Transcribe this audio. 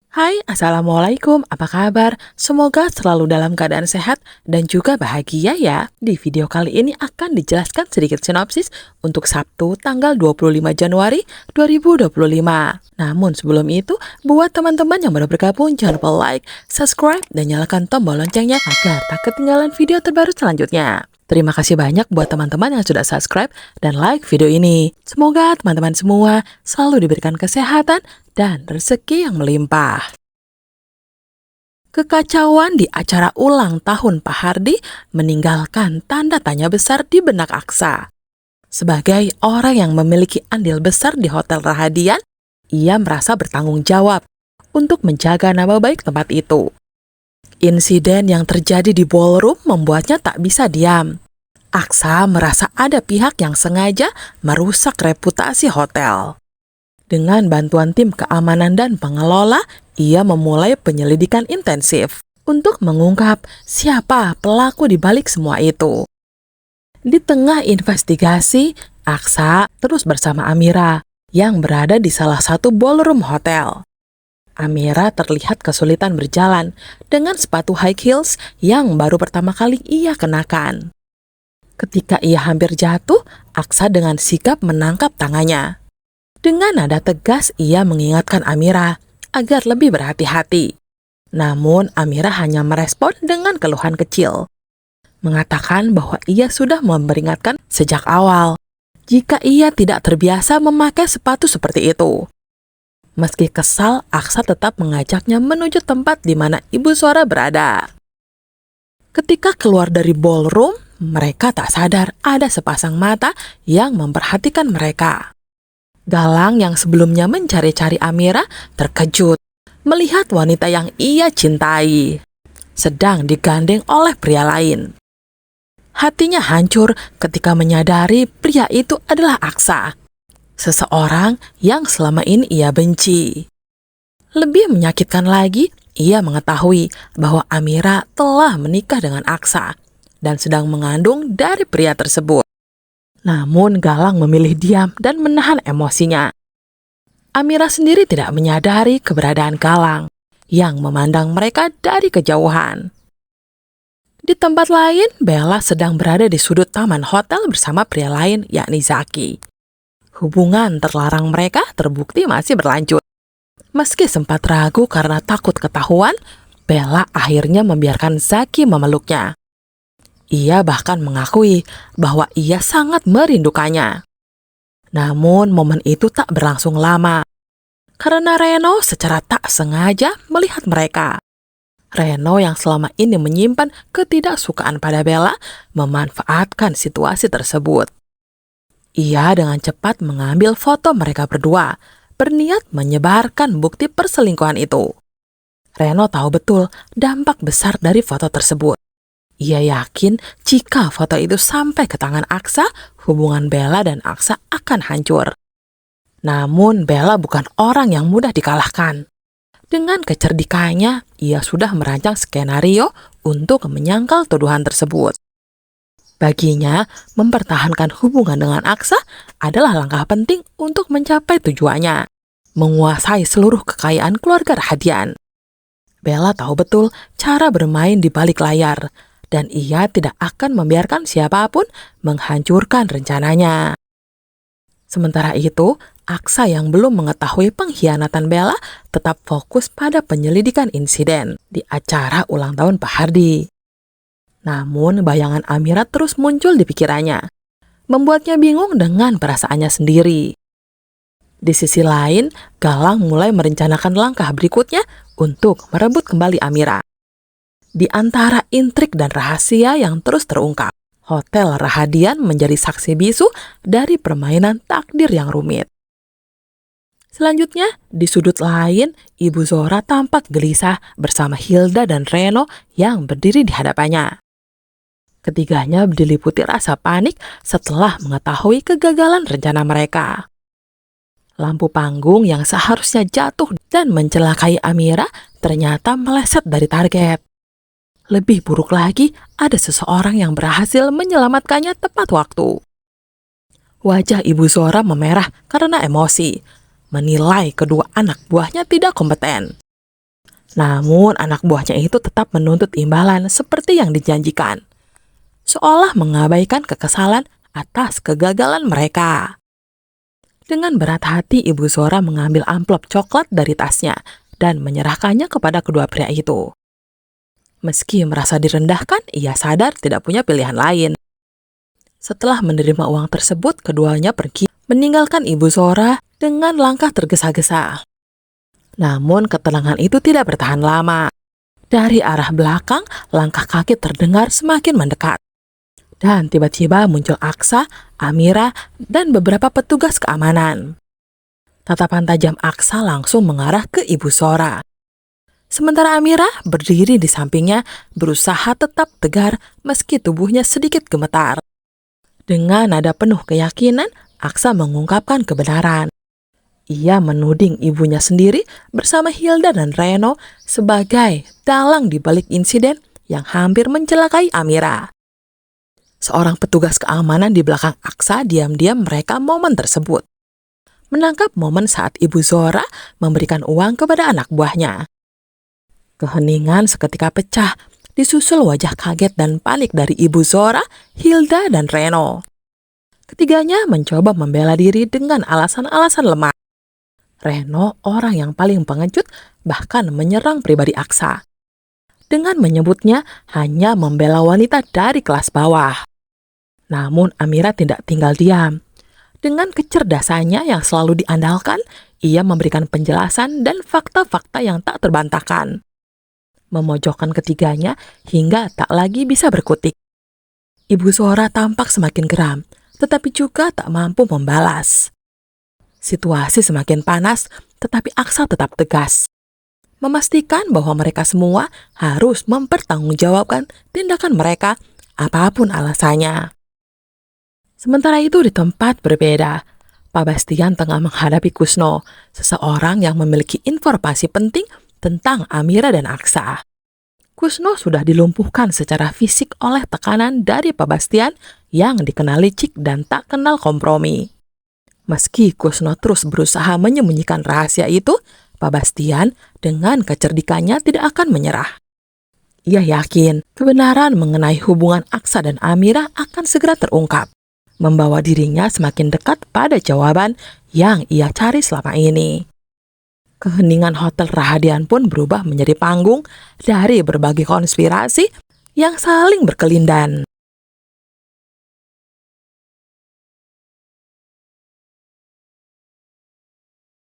Hai, Assalamualaikum, apa kabar? Semoga selalu dalam keadaan sehat dan juga bahagia ya. Di video kali ini akan dijelaskan sedikit sinopsis untuk Sabtu tanggal 25 Januari 2025. Namun sebelum itu, buat teman-teman yang baru bergabung, jangan lupa like, subscribe, dan nyalakan tombol loncengnya agar tak ketinggalan video terbaru selanjutnya. Terima kasih banyak buat teman-teman yang sudah subscribe dan like video ini. Semoga teman-teman semua selalu diberikan kesehatan dan rezeki yang melimpah. Kekacauan di acara ulang tahun Pak Hardi meninggalkan tanda tanya besar di benak Aksa. Sebagai orang yang memiliki andil besar di Hotel Rahadian, ia merasa bertanggung jawab untuk menjaga nama baik tempat itu. Insiden yang terjadi di ballroom membuatnya tak bisa diam. Aksa merasa ada pihak yang sengaja merusak reputasi hotel. Dengan bantuan tim keamanan dan pengelola, ia memulai penyelidikan intensif untuk mengungkap siapa pelaku di balik semua itu. Di tengah investigasi, Aksa terus bersama Amira yang berada di salah satu ballroom hotel. Amira terlihat kesulitan berjalan dengan sepatu high heels yang baru pertama kali ia kenakan. Ketika ia hampir jatuh, Aksa dengan sigap menangkap tangannya. Dengan nada tegas, ia mengingatkan Amira agar lebih berhati-hati. Namun, Amira hanya merespon dengan keluhan kecil, mengatakan bahwa ia sudah memperingatkan sejak awal jika ia tidak terbiasa memakai sepatu seperti itu. Meski kesal, Aksa tetap mengajaknya menuju tempat di mana ibu suara berada. Ketika keluar dari ballroom, mereka tak sadar ada sepasang mata yang memperhatikan mereka. Galang yang sebelumnya mencari-cari Amira terkejut melihat wanita yang ia cintai sedang digandeng oleh pria lain. Hatinya hancur ketika menyadari pria itu adalah Aksa, seseorang yang selama ini ia benci. Lebih menyakitkan lagi, ia mengetahui bahwa Amira telah menikah dengan Aksa dan sedang mengandung dari pria tersebut. Namun Galang memilih diam dan menahan emosinya. Amira sendiri tidak menyadari keberadaan Galang yang memandang mereka dari kejauhan. Di tempat lain, Bella sedang berada di sudut taman hotel bersama pria lain yakni Zaki. Hubungan terlarang mereka terbukti masih berlanjut. Meski sempat ragu karena takut ketahuan, Bella akhirnya membiarkan Zaki memeluknya. Ia bahkan mengakui bahwa ia sangat merindukannya. Namun momen itu tak berlangsung lama, karena Reno secara tak sengaja melihat mereka. Reno yang selama ini menyimpan ketidaksukaan pada Bella memanfaatkan situasi tersebut. Ia dengan cepat mengambil foto mereka berdua, berniat menyebarkan bukti perselingkuhan itu. Reno tahu betul dampak besar dari foto tersebut. Ia yakin jika foto itu sampai ke tangan Aksa, hubungan Bella dan Aksa akan hancur. Namun Bella bukan orang yang mudah dikalahkan. Dengan kecerdikannya, ia sudah merancang skenario untuk menyangkal tuduhan tersebut. Baginya, mempertahankan hubungan dengan Aksa adalah langkah penting untuk mencapai tujuannya, menguasai seluruh kekayaan keluarga Rahadian. Bella tahu betul cara bermain di balik layar, dan ia tidak akan membiarkan siapapun menghancurkan rencananya. Sementara itu, Aksa yang belum mengetahui pengkhianatan Bella tetap fokus pada penyelidikan insiden di acara ulang tahun Pak Hardi. Namun, bayangan Amira terus muncul di pikirannya, membuatnya bingung dengan perasaannya sendiri. Di sisi lain, Galang mulai merencanakan langkah berikutnya untuk merebut kembali Amira. Di antara intrik dan rahasia yang terus terungkap, Hotel Rahadian menjadi saksi bisu dari permainan takdir yang rumit. Selanjutnya, di sudut lain, Ibu Zora tampak gelisah bersama Hilda dan Reno yang berdiri di hadapannya. Ketiganya diliputi rasa panik setelah mengetahui kegagalan rencana mereka. Lampu panggung yang seharusnya jatuh dan mencelakai Amira ternyata meleset dari target. Lebih buruk lagi, ada seseorang yang berhasil menyelamatkannya tepat waktu. Wajah Ibu Zora memerah karena emosi, menilai kedua anak buahnya tidak kompeten. Namun anak buahnya itu tetap menuntut imbalan seperti yang dijanjikan, seolah mengabaikan kekesalan atas kegagalan mereka. Dengan berat hati, Ibu Zora mengambil amplop coklat dari tasnya dan menyerahkannya kepada kedua pria itu. Meski merasa direndahkan, ia sadar tidak punya pilihan lain. Setelah menerima uang tersebut, keduanya pergi meninggalkan Ibu Zora dengan langkah tergesa-gesa. Namun ketenangan itu tidak bertahan lama. Dari arah belakang, langkah kaki terdengar semakin mendekat. Dan tiba-tiba muncul Aksa, Amira, dan beberapa petugas keamanan. Tatapan tajam Aksa langsung mengarah ke Ibu Zora. Sementara Amira berdiri di sampingnya, berusaha tetap tegar meski tubuhnya sedikit gemetar. Dengan nada penuh keyakinan, Aksa mengungkapkan kebenaran. Ia menuding ibunya sendiri bersama Hilda dan Reno sebagai dalang di balik insiden yang hampir mencelakai Amira. Seorang petugas keamanan di belakang Aksa diam-diam merekam momen tersebut. Menangkap momen saat Ibu Zora memberikan uang kepada anak buahnya. Keheningan seketika pecah, disusul wajah kaget dan panik dari Ibu Zora, Hilda, dan Reno. Ketiganya mencoba membela diri dengan alasan-alasan lemah. Reno, orang yang paling pengecut, bahkan menyerang pribadi Aksa dengan menyebutnya hanya membela wanita dari kelas bawah. Namun Amira tidak tinggal diam. Dengan kecerdasannya yang selalu diandalkan, ia memberikan penjelasan dan fakta-fakta yang tak terbantahkan, memojokkan ketiganya hingga tak lagi bisa berkutik. Ibu Zora tampak semakin geram, tetapi juga tak mampu membalas. Situasi semakin panas, tetapi Aksa tetap tegas, memastikan bahwa mereka semua harus mempertanggungjawabkan tindakan mereka, apapun alasannya. Sementara itu di tempat berbeda, Pak Bastian tengah menghadapi Kusno, seseorang yang memiliki informasi penting tentang Amira dan Aksa. Kusno sudah dilumpuhkan secara fisik oleh tekanan dari Pak Bastian yang dikenal licik dan tak kenal kompromi. Meski Kusno terus berusaha menyembunyikan rahasia itu, Pak Bastian dengan kecerdikannya tidak akan menyerah. Ia yakin kebenaran mengenai hubungan Aksa dan Amira akan segera terungkap, membawa dirinya semakin dekat pada jawaban yang ia cari selama ini. Keheningan Hotel Rahadian pun berubah menjadi panggung dari berbagai konspirasi yang saling berkelindan.